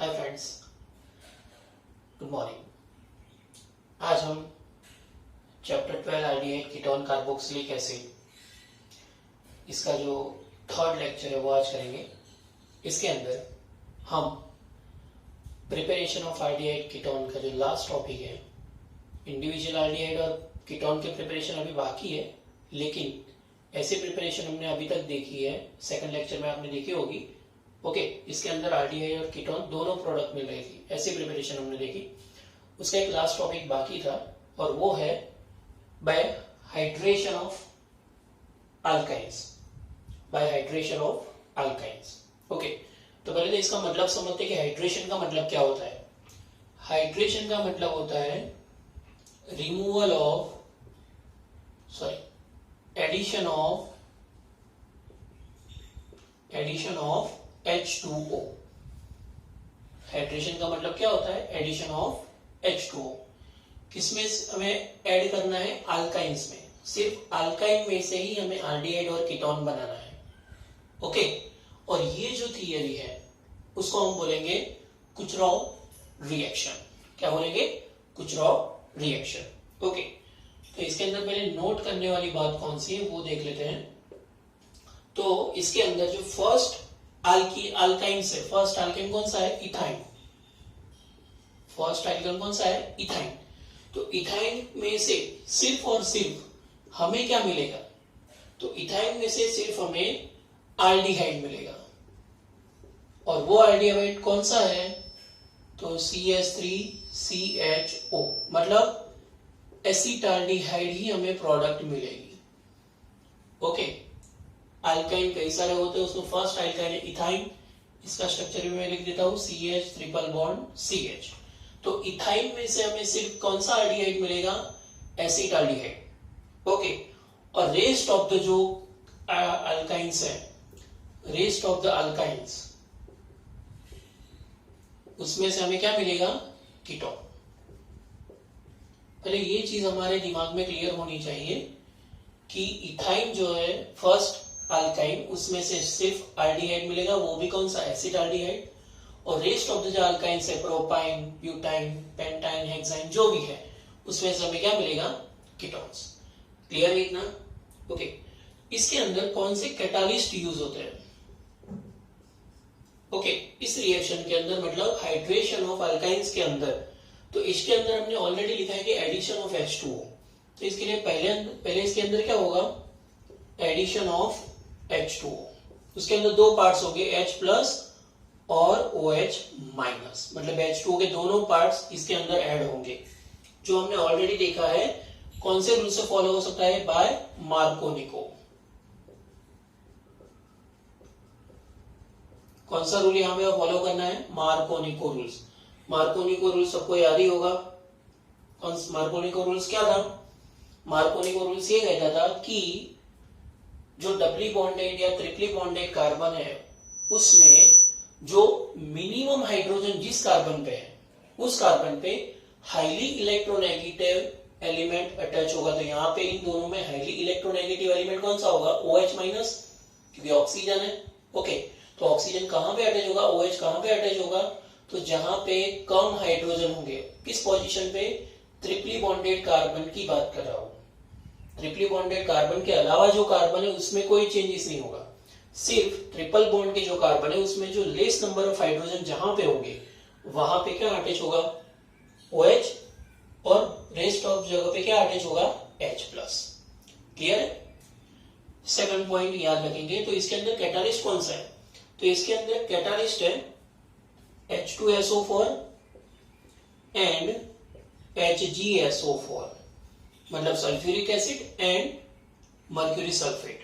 Hi friends, good morning. आज हम chapter 12 aldehyde ketone carboxylic acid इसका जो थर्ड लेक्चर है वो आज करेंगे। इसके अंदर हम प्रिपरेशन ऑफ आल्डिहाइड कीटोन का जो लास्ट टॉपिक है, इंडिविजुअल आल्डिहाइड और कीटोन के प्रिपरेशन अभी बाकी है, लेकिन ऐसी प्रिपरेशन हमने अभी तक देखी है, सेकंड लेक्चर में आपने देखी होगी। ओके, इसके अंदर आल्डिहाइड और कीटोन दोनों प्रोडक्ट मिल रही थी, ऐसी प्रिपरेशन हमने देखी। उसका एक लास्ट टॉपिक बाकी था और वो है bye hydration of alkynes. Bye hydration of alkynes. Okay, तो पहले तो इसका मतलब समझते हैं कि हाइड्रेशन का मतलब क्या होता है। हाइड्रेशन का मतलब होता है removal of addition of H2O। Hydration का मतलब क्या होता है? Addition of H2O। किसमें हमें ऐड करना है? अल्काइंस में। सिर्फ अल्काइन में से ही हमें आल्डिहाइड और कीटोन बनाना है। ओके, और ये जो थियरी है उसको हम बोलेंगे कुचरॉव रिएक्शन। क्या बोलेंगे? कुचरॉव रिएक्शन। ओके, तो इसके अंदर पहले नोट करने वाली बात कौन सी है वो देख लेते हैं। तो इसके अंदर जो फर्स्ट अल्काइन से फर्स्ट अल्काइन कौन सा है? इथाइन। फर्स्ट अल्काइन कौन सा है? इथाइन। तो इथाइन में से सिर्फ और सिर्फ हमें क्या मिलेगा? तो इथाइन में से सिर्फ हमें आल्डिहाइड मिलेगा, और वो आल्डिहाइड कौन सा है? तो CH3CHO, मतलब एसिटाल्डिहाइड ही हमें प्रोडक्ट मिलेगी। ओके, अल्काइन कई सारे होते हैं, उसमें फर्स्ट अल्काइन है इथाइन। इसका स्ट्रक्चर भी मैं लिख देता हूं, CH ट्रिपल बॉन्ड CH। तो इथाइन में से हमें सिर्फ कौन सा आल्डिहाइड मिलेगा? एसिटाल्डिहाइड। ओके, और रेस्ट ऑफ द जो अल्काइंस है, रेस्ट ऑफ द अल्काइंस, उसमें से हमें क्या मिलेगा? कीटोन। पहले ये चीज हमारे दिमाग में क्लियर होनी चाहिए कि इथाइन जो है फर्स्ट अल्काइन, उसमें से सिर्फ आल्डिहाइड मिलेगा, वो भी कौन सा? एसिटाल्डिहाइड। और रेस्ट ऑफ द जो अल्काइंस है, प्रोपाइन, ब्यूटाइन, पेंटाइन, हेक्साइन, जो भी है, उसमें से हमें क्या मिलेगा? कीटोन्स। क्लियर है इतना? ओके, इसके अंदर कौन से कैटालिस्ट यूज होते हैं? ओके, इस रिएक्शन के अंदर, मतलब हाइड्रेशन ऑफ अल्काइंस के अंदर, तो इसके अंदर हमने ऑलरेडी लिखा है कि एडिशन ऑफ H2O। तो इसके लिए पहले इसके अंदर क्या होगा? Addition of H2O। उसके अंदर दो पार्ट्स होंगे, H प्लस और OH माइनस, मतलब H2O के दोनों पार्ट्स इसके अंदर ऐड होंगे, जो हमने ऑलरेडी देखा है। कौन से रूल से फॉलो हो सकता है? By Markovnikov. कौन सा रूल यहां पे फॉलो करना है? Markovnikov rules. मार्कोनिको रूल सबको याद ही होगा। मार्कोनिको रूल्स क्या था? मार्कोनिको रूल्स ये कहता था कि जो डबली बॉन्डेड या ट्रिपली बॉन्डेड कार्बन है, उसमें जो मिनिमम हाइड्रोजन जिस कार्बन पे है, उस कार्बन पे हाईली इलेक्ट्रोनेगेटिव एलिमेंट अटैच होगा। तो यहाँ पे इन दोनों में हाईली इलेक्ट्रोनेगेटिव एलिमेंट कौन सा होगा? OH माइनस, क्योंकि ऑक्सीजन है। ओके, तो ऑक्सीजन कहां पे अटैच होगा? OH कहां पे अटैच होगा? तो जहां पे कम हाइड्रोजन होंगे। किस पोजीशन पे? ट्रिपली बॉन्डेड कार्बन की बात कर रहा हूं। ट्रिपली बॉन्डेड कार्बन के अलावा जो कार्बन है उसमें कोई चेंजेस नहीं होगा। सिर्फ ट्रिपल बॉन्ड के जो कार्बन है उसमें जो लेस नंबर ऑफ हाइड्रोजन जहां पे होंगे, वहां पे क्या अटैच होगा? OH, और रेस्ट ऑफ जगह पे क्या अटैच होगा? H plus. क्लियर है? सेकंड पॉइंट याद रखेंगे। तो इसके अंदर कैटालिस्ट कौन सा है? तो इसके अंदर कैटालिस्ट है H2SO4 एंड HgSO4, मतलब sulphuric acid and mercury sulphate.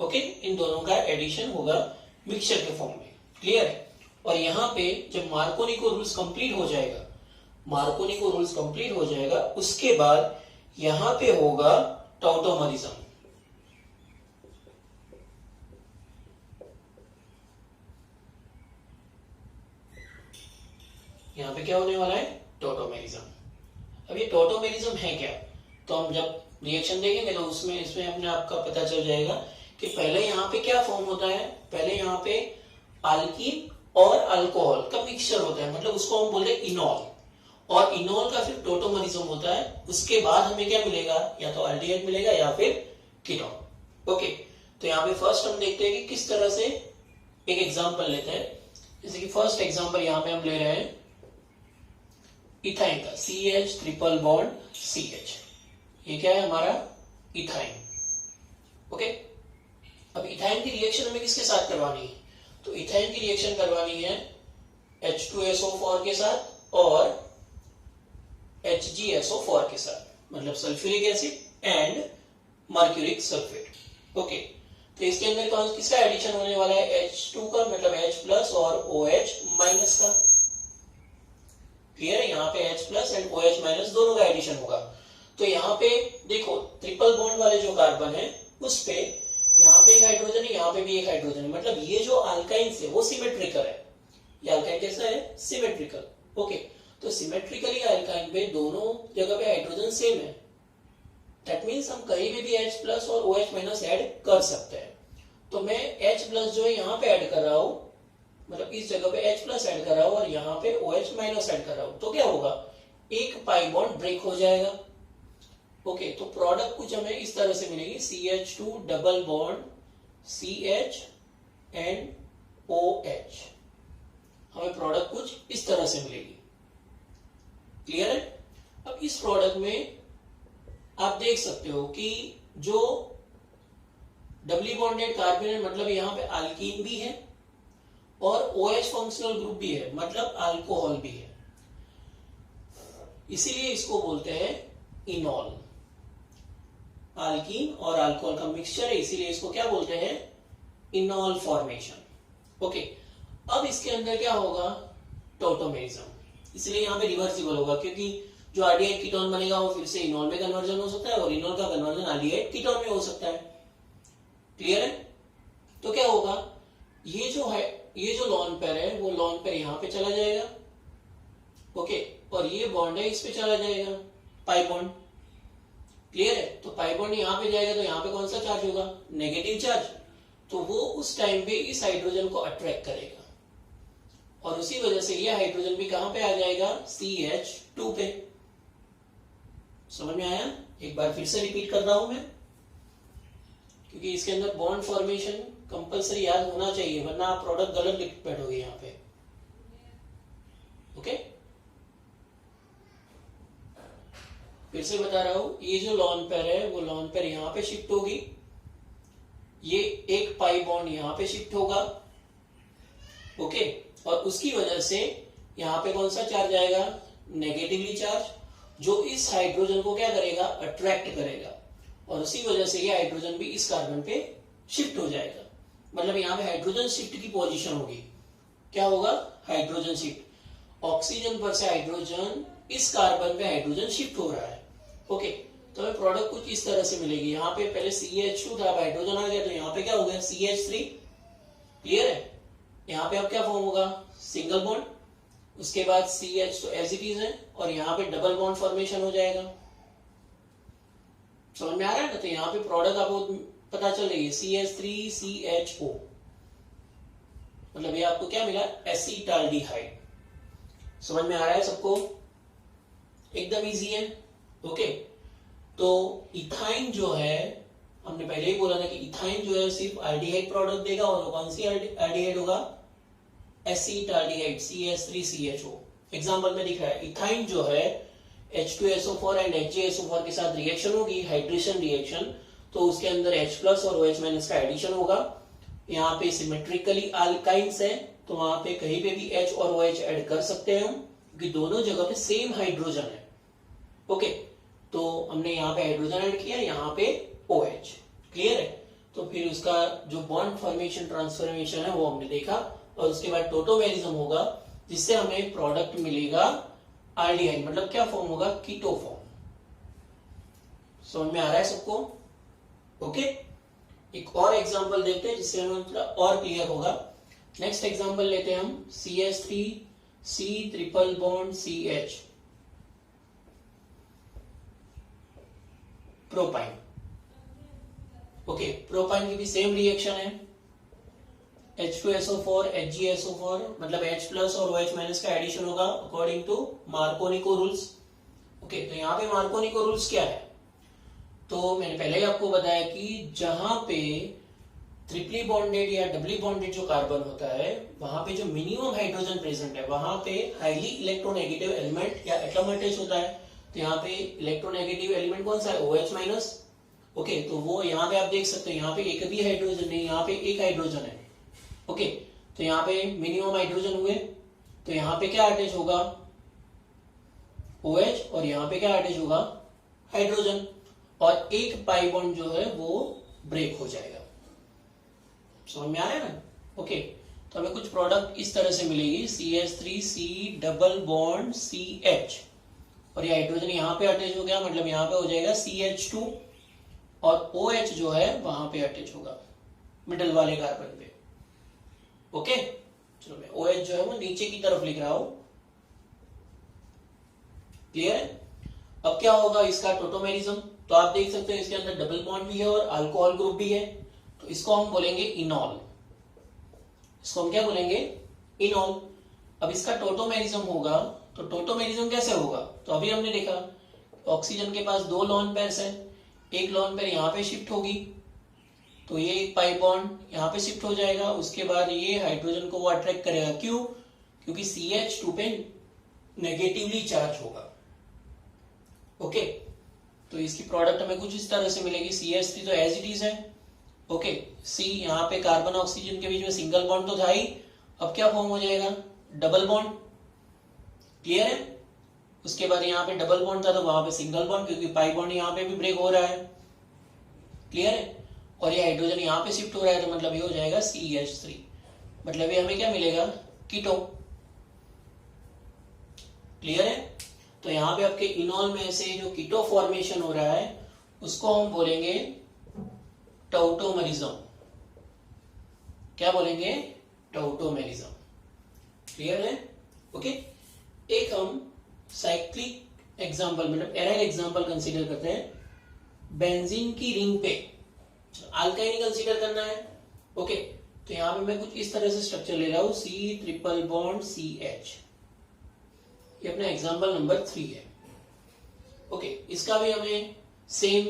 Okay, इन दोनों का एडिशन होगा मिक्सचर के फॉर्म में। क्लियर है? और यहां पे जब मार्कोनिको रूल्स कंप्लीट हो जाएगा, मार्कोनिको रूल्स कंप्लीट हो जाएगा, उसके बाद यहां पे होगा टॉटोमरिज्म। यहां पे क्या होने वाला है? टॉटोमेरिज्म। अब ये टॉटोमेरिज्म है क्या? तो हम जब रिएक्शन देखेंगे तो उसमें इसमें अपने आपका पता चल जाएगा कि पहले यहाँ पे क्या फॉर्म होता है। पहले यहाँ पे अल्कीन और अल्कोहल का मिक्सचर होता है, मतलब उसको हम बोलते हैं इनॉल, और इनॉल का फिर टोटोमरिज्म होता है, उसके बाद हमें क्या मिलेगा, या तो एल्डिहाइड मिलेगा या फिर कीटोन। ओके, तो यहाँ पे फर्स्ट हम देखते हैं कि किस तरह से, एक एग्जांपल लेते हैं। जैसे कि फर्स्ट एग्जांपल यहाँ पे हम ले रहे हैं इथाइन का, CH ट्रिपल बॉन्ड CH, ये क्या है हमारा इथाइन। ओके, अब इथाइन की रिएक्शन हमें किसके साथ करवानी है, तो इथाइन की रिएक्शन करवानी है H2SO4 के साथ और HgSO4 के साथ, मतलब sulphuric acid and mercuric sulphate. Okay, तो इसके अंदर कौन किसका एडिशन होने वाला है, H2 का, मतलब H प्लस और OH माइनस का। क्लियर है, यहाँ पे H plus and OH minus दोनों का एडिशन होगा। तो यहाँ पे देखो ट्रिपल बॉन्ड वाले जो कार्बन है उस पे यहाँ पे एक हाइड्रोजन है, यहाँ पे भी एक हाइड्रोजन है, मतलब ये जो अल्काइंस है वो सिमेट्रिकल है। ये अल्काइन कैसा है, सिमेट्रिकल। ओके, तो सिमेट्रिकली अल्काइन पे दोनों जगह पे हाइड्रोजन सेम है, दैट मीन्स हम कहीं पे भी H प्लस और OH माइनस ऐड कर सकते हैं। तो मैं H प्लस जो है यहाँ पे ऐड कर रहा हूं, मतलब इस जगह पे H प्लस ऐड कर रहा हूं और यहाँ पे OH माइनस ऐड कर रहा हूं, तो क्या होगा, एक पाई बॉन्ड ब्रेक हो जाएगा। ओके, तो प्रोडक्ट कुछ हमें इस तरह से मिलेगी, CH2 double bond CH and OH, हमें प्रोडक्ट कुछ इस तरह से मिलेगी। क्लियर है। अब इस प्रोडक्ट में आप देख सकते हो कि जो डबली बॉन्डेड कार्बन है, मतलब यहाँ पे अल्कीन भी है और OH फंक्शनल ग्रुप भी है, मतलब अल्कोहल भी है, इसीलिए इसको बोलते हैं इनॉल। अल्कीन और अल्कोहल का मिक्सचर है, इसीलिए इसको क्या बोलते हैं, इनॉल फॉर्मेशन। ओके, अब इसके अंदर क्या होगा, टोटोमेरिज्म, इसलिए यहाँ पे रिवर्सिबल होगा, क्योंकि जो आरडीआई कीटोन बनेगा वो फिर से इनॉल में कन्वर्जन हो सकता है और इनॉल का कन्वर्जन आरडीआई कीटोन में हो सकता है। क्लियर है। तो क्या होगा, ये जो है, ये जो लॉन पेयर है वो लॉन पेयर यहाँ पे चला जाएगा। ओके, और ये बॉन्ड है इस पे चला जाएगा, पाई बॉन्ड। क्लियर है। तो पाई बॉन्ड यहाँ पे जाएगा तो यहाँ पे कौन सा चार्ज होगा, नेगेटिव चार्ज, तो वो उस टाइम पे इस हाइड्रोजन को अट्रैक्ट करेगा और उसी वजह से ये हाइड्रोजन भी कहां पे आ जाएगा, CH2 पे। समझ में आया, एक बार फिर से रिपीट कर रहा हूं मैं, क्योंकि इसके अंदर बॉन्ड फॉर्मेशन कंपलसरी याद होना चाहिए, वरना आप प्रोडक्ट गलत लिख बैठोगे यहाँ पे। ओके, फिर से बता रहा हूं, ये जो लॉन पेयर है वो लॉन पेयर यहाँ पे शिफ्ट होगी, ये एक पाई बॉन्ड यहाँ पे शिफ्ट होगा। ओके, और उसकी वजह से यहाँ पे कौन सा चार्ज आएगा, नेगेटिवली चार्ज, जो इस हाइड्रोजन को क्या करेगा, अट्रैक्ट करेगा, और उसी वजह से ये हाइड्रोजन भी इस कार्बन पे शिफ्ट हो जाएगा। मतलब यहाँ पे हाइड्रोजन शिफ्ट की पोजीशन होगी, क्या होगा, हाइड्रोजन शिफ्ट, ऑक्सीजन पर से हाइड्रोजन इस कार्बन पे हाइड्रोजन शिफ्ट हो रहा है। ओके, तो हमें प्रोडक्ट कुछ इस तरह से मिलेगी, यहाँ पे पहले CH2 था, अब हाइड्रोजन आ गया तो यहाँ पे क्या हो गया, CH3। क्लियर है। यहाँ पे अब क्या फॉर्म होगा, सिंगल बॉन्ड, उसके बाद CH तो एज इट इज है और यहाँ पे डबल बॉन्ड फॉर्मेशन हो जाएगा। समझ में आ रहा है ना। तो यहाँ पे प्रोडक्ट आपको पता चल रही है, CH3CHO, मतलब ये आपको क्या मिला, एसीटाल्डिहाइड। समझ में आ रहा है सबको, एकदम इजी है। ओके, तो इथाइन जो है, हमने पहले ही बोला था कि इथाइन जो है सिर्फ एल्डिहाइड प्रोडक्ट देगा, और कौन सी एल्डिहाइड होगा, एसीटाल्डिहाइड, CH3CHO। एग्जांपल में दिख रहा है, इथाइन जो है H2SO4 एंड HgSO4 के साथ रिएक्शन होगी, हाइड्रेशन रिएक्शन, तो उसके अंदर H प्लस और OH माइनस का एडिशन होगा। यहाँ पे सिमेट्रिकली अल्काइंस है, तो वहां पे कहीं पे भी H और OH ऐड कर सकते हैं हम, क्योंकि दोनों जगह पे सेम हाइड्रोजन है। ओके, तो हमने यहाँ पे हाइड्रोजन ऐड किया, यहाँ पे OH। क्लियर है। तो फिर उसका जो बॉन्ड फॉर्मेशन ट्रांसफॉर्मेशन है वो हमने देखा, और उसके बाद टोटोमेरिज्म होगा, जिससे हमें प्रोडक्ट मिलेगा आल्डिहाइड, मतलब क्या फॉर्म होगा, कीटो फॉर्म। समझ में आ रहा है सबको। ओके, एक और एग्जांपल देखते हैं जिससे हमें थोड़ा और क्लियर होगा। नेक्स्ट एग्जांपल लेते हैं हम, CH3C triple bond CH, propyne. Okay, propyne की भी सेम रिएक्शन है, H2SO4 HgSO4 मतलब H प्लस और OH माइनस का एडिशन होगा according to Markovnikov rules. Okay, तो यहाँ पे मार्कोनिको रूल्स क्या है? तो मैंने पहले ही आपको बताया कि जहां पे ट्रिपली बॉन्डेड या डबली बॉन्डेड जो कार्बन होता है वहां पे जो मिनिमम हाइड्रोजन प्रेजेंट है वहां पे हाईली इलेक्ट्रोनेगेटिव एलिमेंट या एटम अटैच होता है। तो यहाँ पे इलेक्ट्रोनेगेटिव एलिमेंट कौन सा है? OH minus. ओके, तो वो यहाँ पे आप देख सकते हो, यहाँ पे एक भी हाइड्रोजन नहीं, यहाँ पे एक हाइड्रोजन है। ओके, तो यहाँ पे मिनिमम हाइड्रोजन हुए, तो यहाँ पे क्या अटैच होगा? OH, और यहाँ पे क्या अटैच होगा? हाइड्रोजन, और एक पाई बॉन्ड जो है वो ब्रेक हो जाएगा। समझ में आ रहा है ना? ओके, तो हमें कुछ प्रोडक्ट इस तरह से मिलेगी, CH3C डबल बॉन्ड CH, और ये हाइड्रोजन यहाँ पे अटैच हो गया, मतलब यहाँ पे हो जाएगा CH2, और OH जो है वहां पे अटैच होगा मिडल वाले कार्बन पे। ओके, चलो मैं OH जो है वो नीचे की तरफ लिख रहा हूं। क्लियर है? अब क्या होगा इसका टोटोमेरिज्म? तो आप देख सकते हो इसके अंदर डबल बॉन्ड भी है और अल्कोहल ग्रुप भी है, तो इसको हम बोलेंगे इनॉल। इसको हम क्या बोलेंगे? इनॉल। अब इसका टोटोमेरिज्म होगा, तो टोटोमेरिज्म कैसे होगा? तो अभी हमने देखा ऑक्सीजन के पास 2 लोन पेयर्स है, एक लोन पेयर यहाँ पे शिफ्ट होगी, तो ये एक पाई बॉन्ड यहाँ पे शिफ्ट हो जाएगा, उसके बाद ये हाइड्रोजन को वो अट्रैक्ट करेगा। क्यों? क्योंकि CH2 पे नेगेटिवली चार्ज होगा। ओके, तो इसकी प्रोडक्ट हमें कुछ इस तरह से मिलेगी। CH3 तो एज इट इज है। ओके, C यहाँ पे कार्बन ऑक्सीजन के बीच में सिंगल बॉन्ड तो था ही, अब क्या फॉर्म हो जाएगा? Double bond. क्लियर है? उसके बाद यहाँ पे डबल बॉन्ड था तो वहां पे सिंगल बॉन्ड, क्योंकि पाई बॉन्ड यहाँ पे भी ब्रेक हो रहा है। क्लियर है? और ये हाइड्रोजन यहाँ पे शिफ्ट हो रहा है, तो मतलब ये हो जाएगा CH3, मतलब ये हमें क्या मिलेगा? कीटो। क्लियर है? तो यहाँ पे आपके इनॉल में से जो कीटो फॉर्मेशन हो रहा है उसको हम बोलेंगे टॉटोमेरिज्म। क्या बोलेंगे? टॉटोमेरिज्म। क्लियर है? ओके, एक हम साइक्लिक एग्जांपल मतलब एराइल एग्जांपल कंसीडर करते हैं। बेंजीन की रिंग पे अल्काइनी कंसीडर करना है। ओके, तो यहां पे मैं कुछ इस तरह से स्ट्रक्चर ले रहा हूं, C ट्रिपल बॉन्ड CH, ये अपना एग्जांपल नंबर 3 है। ओके, इसका भी हमें सेम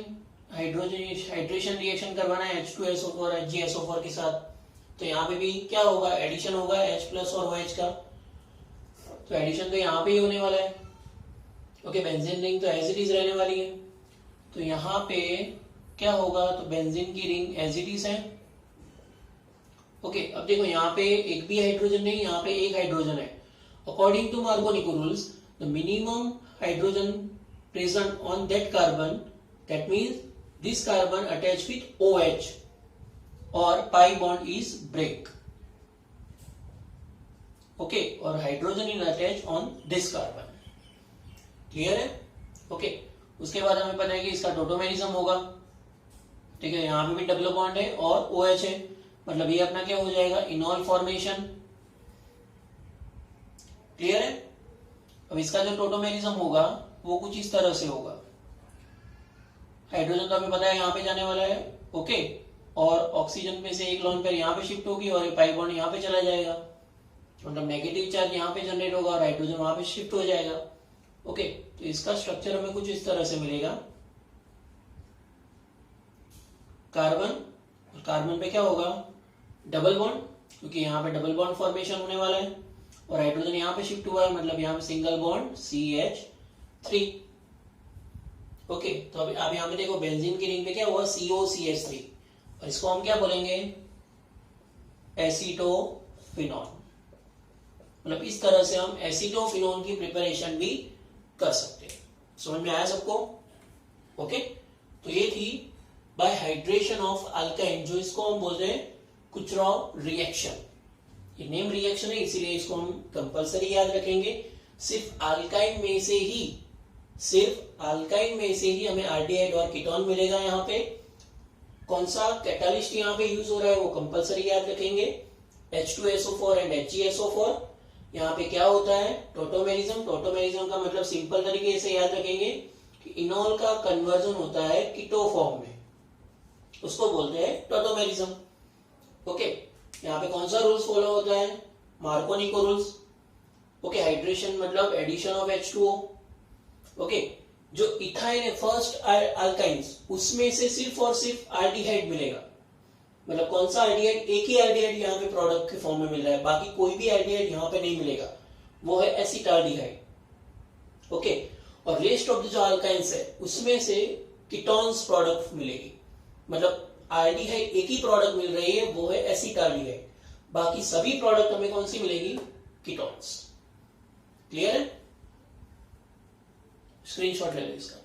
हाइड्रेशन रिएक्शन करवाना है H2SO4 HgSO4 के साथ। तो यहाँ पे भी क्या होगा? एडिशन होगा H प्लस और OH का, तो एडिशन तो यहाँ पे ही होने वाला है। ओके, बेंजीन रिंग तो एज इट इज रहने वाली है, तो यहाँ पे क्या होगा? तो बेंजीन की रिंग एज इट इज है। ओके, अब देखो यहाँ पे एक भी हाइड्रोजन नहीं, यहाँ पे एक हाइड्रोजन है। According to Markovnikov rules the minimum hydrogen present on that carbon, that means this carbon attach with OH और pi bond is break. Okay, और hydrogen is attach on this carbon. Clear है? Okay, उसके बाद हमें पता है कि इसका टोटोमेरिज्म होगा। ठीक है, यहाँ पे भी डबल बॉन्ड है और OH है, मतलब ये अपना क्या हो जाएगा? इनॉल फॉर्मेशन। क्लियर है? अब इसका जो टोटोमेरिज्म होगा वो कुछ इस तरह से होगा। हाइड्रोजन तो हमें पता है यहाँ पे जाने वाला है। ओके, और ऑक्सीजन में से एक लोन पेयर यहाँ पे शिफ्ट होगी और पाई बॉन्ड यहाँ पे चला जाएगा, मतलब नेगेटिव चार्ज यहाँ पे जनरेट होगा और हाइड्रोजन वहां पे शिफ्ट हो जाएगा। ओके, तो इसका स्ट्रक्चर हमें कुछ इस तरह से मिलेगा। कार्बन, और कार्बन पे क्या होगा? डबल बॉन्ड, क्योंकि यहाँ पे डबल बॉन्ड फॉर्मेशन होने वाला है, और हाइड्रोजन यहाँ पे शिफ्ट हुआ है, मतलब यहाँ पे सिंगल बॉन्ड CH3। ओके, तो अभी यहाँ पे देखो बेंजीन की रिंग पे क्या हुआ? COCH3, और इसको हम क्या बोलेंगे? एसीटोफिनॉल। मतलब इस तरह से हम एसीटोफिनॉल की प्रिपरेशन भी कर सकते हैं। समझ में आया सबको? ओके, तो ये थी बाय हाइड्रेशन ऑफ अल्काइन, जो इसको हम बोलते हैं कुचरॉव रिएक्शन। ये नेम रिएक्शन है, इसीलिए इसको हम कंपलसरी याद रखेंगे। सिर्फ अल्काइन में से ही हमें आल्डिहाइड और कीटोन मिलेगा। यहाँ पे कौन सा कैटालिस्ट यहाँ पे यूज हो रहा है वो कंपलसरी याद रखेंगे, H2SO4 एंड HgSO4। यहाँ पे क्या होता है? टोटोमेरिज्म। टोटोमेरिज्म का मतलब सिंपल तरीके से याद रखेंगे कि इनॉल का कन्वर्जन होता है कीटो फॉर्म में, उसको बोलते हैं टोटोमेरिज्म। ओके, यहाँ पे कौन सा रूल्स फॉलो होता है, मार्कोनी को रूल्स। ओके, हाइड्रेशन मतलब एडिशन ऑफ H2O। ओके, जो इथाइन है फर्स्ट अल्काइंस, उसमें से सिर्फ और सिर्फ आल्डिहाइड मिलेगा। मतलब कौन सा आल्डिहाइड, एक ही आल्डिहाइड यहाँ पे प्रोडक्ट के फॉर्म में मिल रहा है, बाकी कोई भी आल्डिहाइड यहाँ पे नहीं मिलेगा, वो है एसिटाल्डिहाइड। ओके, और रेस्ट ऑफ द जो अल्काइंस है उसमें से कीटोन्स प्रोडक्ट मिलेगी। मतलब आल्डिहाइड एक ही प्रोडक्ट मिल रही है, वो है एसिटाल्डिहाइड, बाकी सभी प्रोडक्ट हमें कौन सी मिलेगी, कीटोन्स। क्लियर है? स्क्रीनशॉट ले लो इसका।